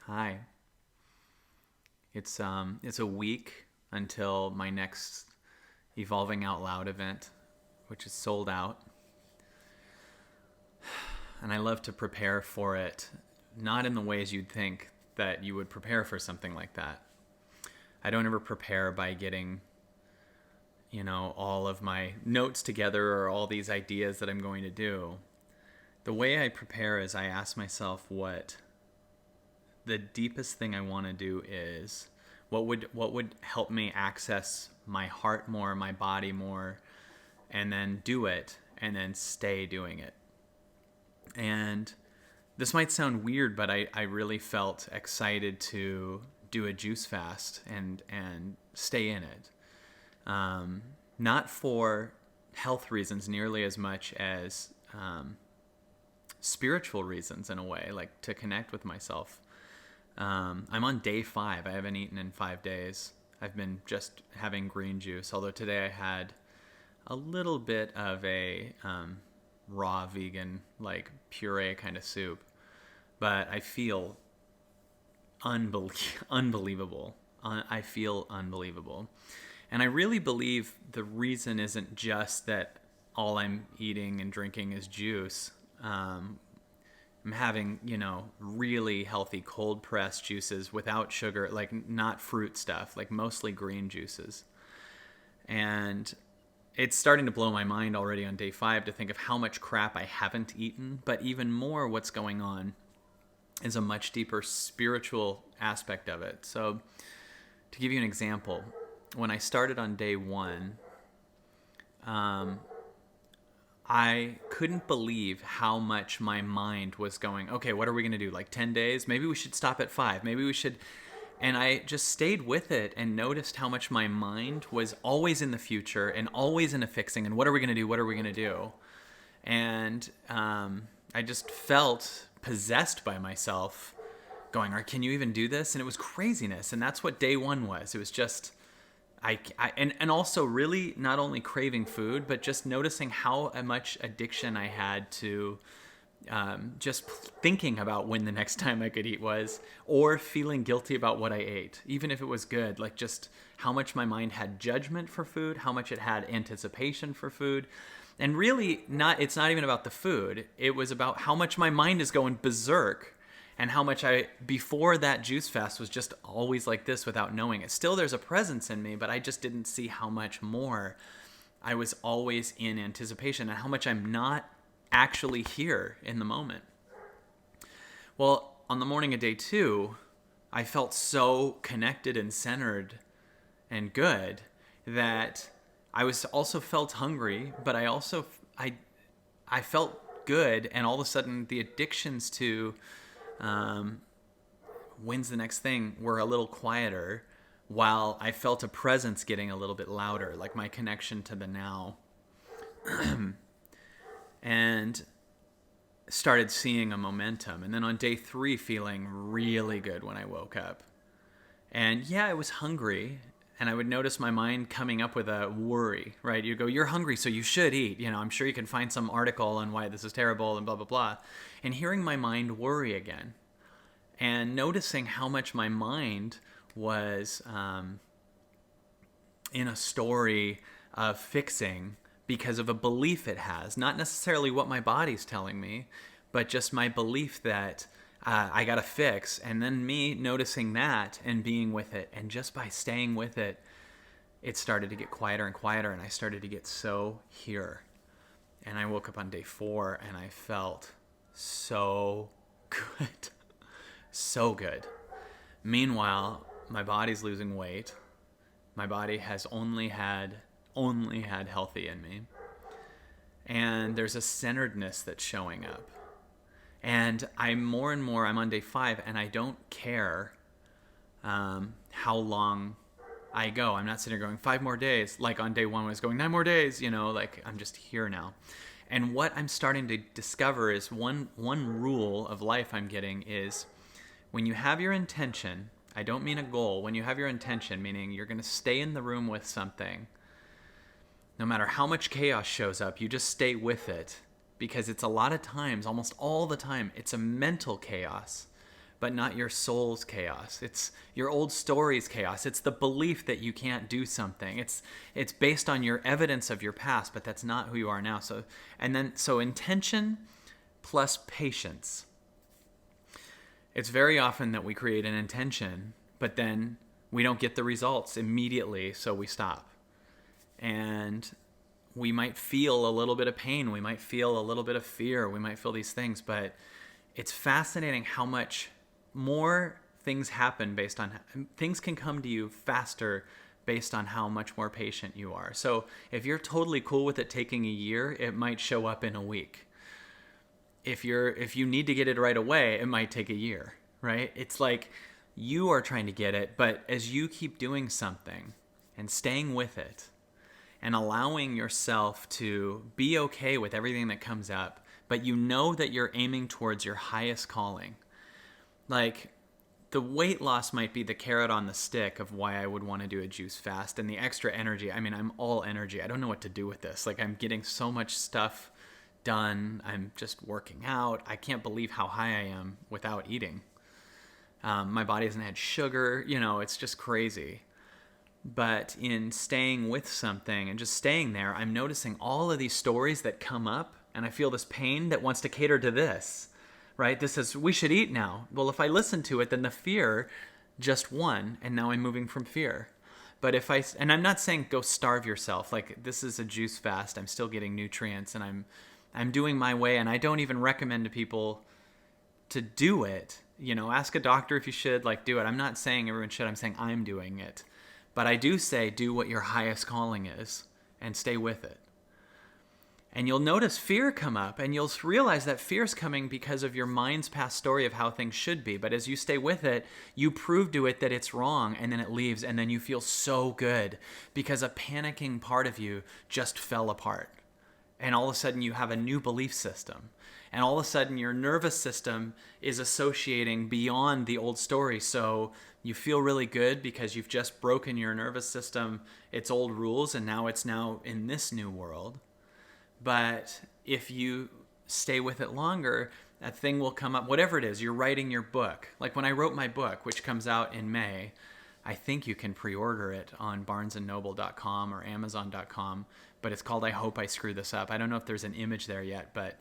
Hi. It's a week until my next Evolving Out Loud event, which is sold out. And I love to prepare for it, not in the ways you'd think that you would prepare for something like that. I don't ever prepare by getting, all of my notes together or all these ideas that I'm going to do. The way I prepare is I ask myself what the deepest thing I want to do is. What would help me access my heart more, my body more, and then do it, and then stay doing it. And this might sound weird, but I really felt excited to do a juice fast and stay in it. Not for health reasons nearly as much as spiritual reasons, in a way, like to connect with myself. I'm on day 5. I haven't eaten in 5 days. I've been just having green juice, although today I had a little bit of a raw vegan, like puree kind of soup. But I feel unbelievable. I feel unbelievable. And I really believe the reason isn't just that all I'm eating and drinking is juice. I'm having, really healthy cold pressed juices without sugar, like not fruit stuff, like mostly green juices. And it's starting to blow my mind already on day 5 to think of how much crap I haven't eaten. But even more, what's going on is a much deeper spiritual aspect of it. So to give you an example, when I started on day 1, I couldn't believe how much my mind was going, okay, what are we going to do? Like 10 days? Maybe we should stop at 5. Maybe we should. And I just stayed with it and noticed how much my mind was always in the future and always in a fixing. And what are we going to do? What are we going to do? And I just felt possessed by myself going, can you even do this? And it was craziness. And that's what day 1 was. It was just... and also really not only craving food, but just noticing how much addiction I had to just thinking about when the next time I could eat was, or feeling guilty about what I ate, even if it was good. Like just how much my mind had judgment for food, how much it had anticipation for food. And really it's not even about the food. It was about how much my mind is going berserk. And how much before that juice fast, was just always like this without knowing it. Still, there's a presence in me, but I just didn't see how much more I was always in anticipation and how much I'm not actually here in the moment. Well, on the morning of day 2, I felt so connected and centered and good that I was also felt hungry, but I felt good, and all of a sudden the addictions to when's the next thing were a little quieter, while I felt a presence getting a little bit louder, like my connection to the now. And started seeing a momentum. And then on day 3, feeling really good when I woke up. And yeah, I was hungry, and I would notice my mind coming up with a worry, right? You go, you're hungry, so you should eat. I'm sure you can find some article on why this is terrible and blah, blah, blah. And hearing my mind worry again, and noticing how much my mind was in a story of fixing because of a belief it has. Not necessarily what my body's telling me, but just my belief that I got to fix. And then me noticing that and being with it. And just by staying with it, it started to get quieter and quieter. And I started to get so here. And I woke up on day 4 and I felt so good. So good. Meanwhile, my body's losing weight. My body has only had healthy in me. And there's a centeredness that's showing up. And I'm on day 5, and I don't care how long I go. I'm not sitting there going 5 more days, like on day 1 I was going 9 more days, like I'm just here now. And what I'm starting to discover is one rule of life I'm getting is, when you have your intention, I don't mean a goal, when you have your intention, meaning you're going to stay in the room with something, no matter how much chaos shows up, you just stay with it. Because it's a lot of times, almost all the time, it's a mental chaos. but not your soul's chaos. It's your old story's chaos. It's the belief that you can't do something. It's based on your evidence of your past, but that's not who you are now. So intention plus patience. It's very often that we create an intention, but then we don't get the results immediately, so we stop. And we might feel a little bit of pain. We might feel a little bit of fear. We might feel these things, but it's fascinating how much more things happen based on, things can come to you faster based on how much more patient you are. So if you're totally cool with it taking a year, it might show up in a week. If you need to get it right away, it might take a year, right? It's like you are trying to get it, but as you keep doing something and staying with it and allowing yourself to be okay with everything that comes up, but you know that you're aiming towards your highest calling. Like, the weight loss might be the carrot on the stick of why I would want to do a juice fast, and the extra energy. I mean, I'm all energy. I don't know what to do with this. Like, I'm getting so much stuff done. I'm just working out. I can't believe how high I am without eating. My body hasn't had sugar. It's just crazy. But in staying with something and just staying there, I'm noticing all of these stories that come up, and I feel this pain that wants to cater to this, right? This is, we should eat now. Well, if I listen to it, then the fear just won, and now I'm moving from fear. But and I'm not saying go starve yourself. Like, this is a juice fast. I'm still getting nutrients, and I'm doing my way, and I don't even recommend to people to do it. Ask a doctor if you should, do it. I'm not saying everyone should. I'm saying I'm doing it. But I do say do what your highest calling is and stay with it. And you'll notice fear come up, and you'll realize that fear's coming because of your mind's past story of how things should be. But as you stay with it, you prove to it that it's wrong, and then it leaves, and then you feel so good because a panicking part of you just fell apart. And all of a sudden you have a new belief system. And all of a sudden your nervous system is associating beyond the old story. So you feel really good because you've just broken your nervous system, its old rules, and now it's in this new world. But if you stay with it longer, that thing will come up, whatever it is. You're writing your book. Like when I wrote my book, which comes out in May, I think you can pre-order it on barnesandnoble.com or amazon.com, but it's called I Hope I Screw This Up. I don't know if there's an image there yet, but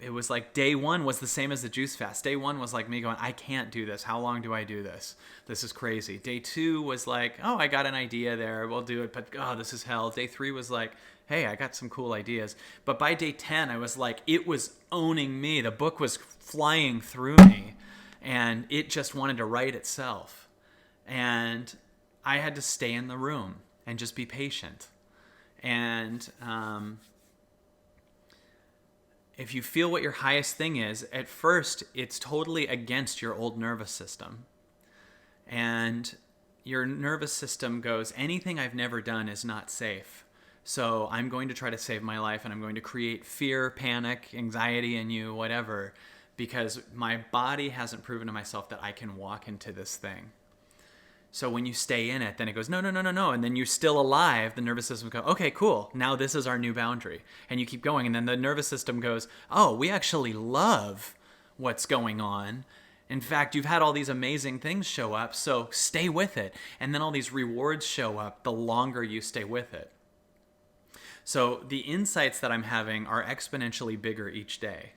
it was like day one was the same as the juice fast. Day one was like me going, I can't do this. How long do I do this? This is crazy. Day two was like, oh, I got an idea there. We'll do it, but this is hell. Day three was like, hey, I got some cool ideas. But by day 10, I was like, it was owning me. The book was flying through me, and it just wanted to write itself. And I had to stay in the room and just be patient. And if you feel what your highest thing is, at first, it's totally against your old nervous system. And your nervous system goes, anything I've never done is not safe. So I'm going to try to save my life, and I'm going to create fear, panic, anxiety in you, whatever, because my body hasn't proven to myself that I can walk into this thing. So when you stay in it, then it goes, no. And then you're still alive. The nervous system goes, okay, cool. Now this is our new boundary. And you keep going. And then the nervous system goes, oh, we actually love what's going on. In fact, you've had all these amazing things show up, so stay with it. And then all these rewards show up the longer you stay with it. So the insights that I'm having are exponentially bigger each day.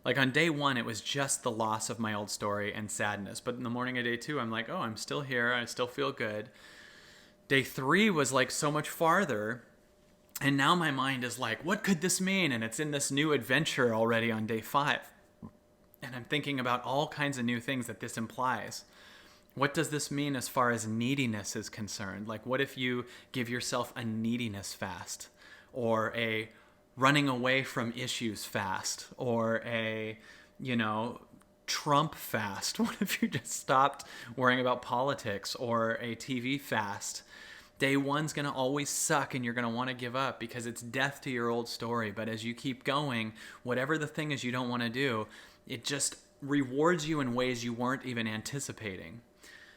Like on day one, it was just the loss of my old story and sadness. But in the morning of day two, I'm like, oh, I'm still here. I still feel good. Day three was like so much farther. And now my mind is like, what could this mean? And it's in this new adventure already on day 5. And I'm thinking about all kinds of new things that this implies. What does this mean as far as neediness is concerned? Like, what if you give yourself a neediness fast, or a running away from issues fast, or a, Trump fast? What if you just stopped worrying about politics, or a TV fast? Day one's going to always suck, and you're going to want to give up because it's death to your old story. But as you keep going, whatever the thing is you don't want to do, it just rewards you in ways you weren't even anticipating.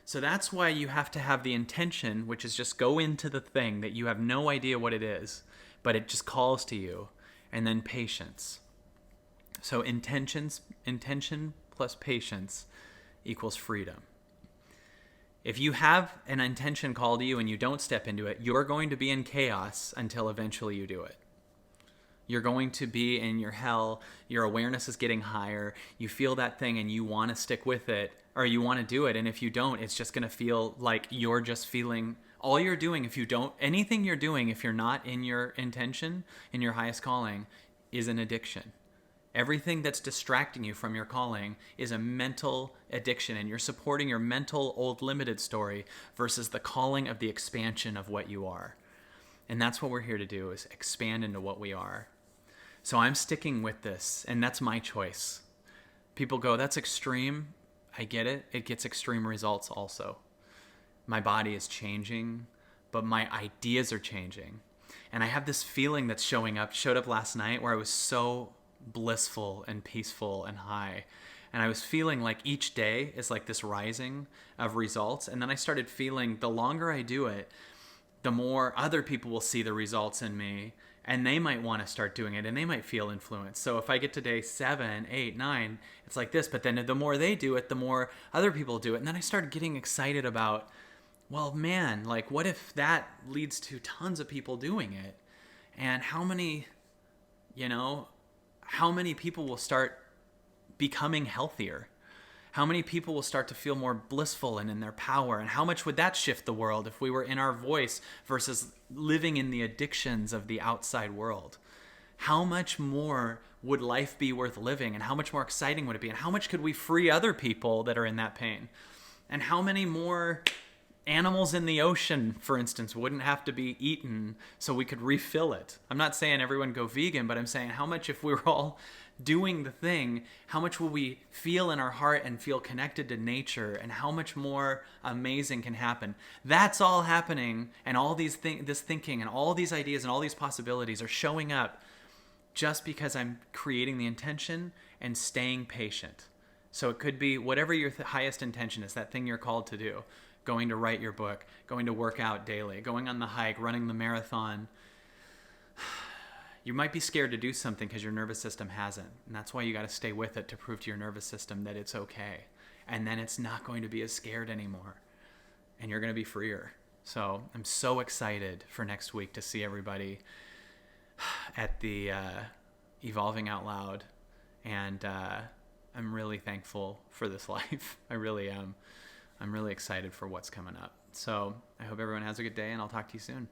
So that's why you have to have the intention, which is just go into the thing that you have no idea what it is, but it just calls to you, and then patience. So intention plus patience equals freedom. If you have an intention call to you and you don't step into it, you're going to be in chaos until eventually you do it. You're going to be in your hell. Your awareness is getting higher. You feel that thing and you want to stick with it, or you want to do it. And if you don't, it's just going to feel like you're just feeling all you're doing. If you don't, anything you're doing, if you're not in your intention, in your highest calling, is an addiction. Everything that's distracting you from your calling is a mental addiction, and you're supporting your mental old limited story versus the calling of the expansion of what you are. And that's what we're here to do, is expand into what we are. So I'm sticking with this, and that's my choice. People go, that's extreme. I get it. It gets extreme results also. My body is changing, but my ideas are changing. And I have this feeling that's showed up last night where I was so blissful and peaceful and high. And I was feeling like each day is like this rising of results. And then I started feeling the longer I do it, the more other people will see the results in me, and they might want to start doing it, and they might feel influenced. So if I get to day 7, 8, 9, it's like this. But then the more they do it, the more other people do it. And then I started getting excited about, well, man, like what if that leads to tons of people doing it? And how many people will start becoming healthier? How many people will start to feel more blissful and in their power? And how much would that shift the world if we were in our voice versus living in the addictions of the outside world? How much more would life be worth living? And how much more exciting would it be? And how much could we free other people that are in that pain? And how many more animals in the ocean, for instance, wouldn't have to be eaten so we could refill it? I'm not saying everyone go vegan, but I'm saying how much, if we were all doing the thing, how much will we feel in our heart and feel connected to nature, and how much more amazing can happen? That's all happening, and all this thinking and all these ideas and all these possibilities are showing up just because I'm creating the intention and staying patient. So it could be whatever your highest intention is, that thing you're called to do. Going to write your book, going to work out daily, going on the hike, running the marathon. You might be scared to do something because your nervous system hasn't. And that's why you got to stay with it, to prove to your nervous system that it's okay. And then it's not going to be as scared anymore. And you're going to be freer. So I'm so excited for next week to see everybody at the Evolving Out Loud. And I'm really thankful for this life. I really am. I'm really excited for what's coming up. So I hope everyone has a good day, and I'll talk to you soon.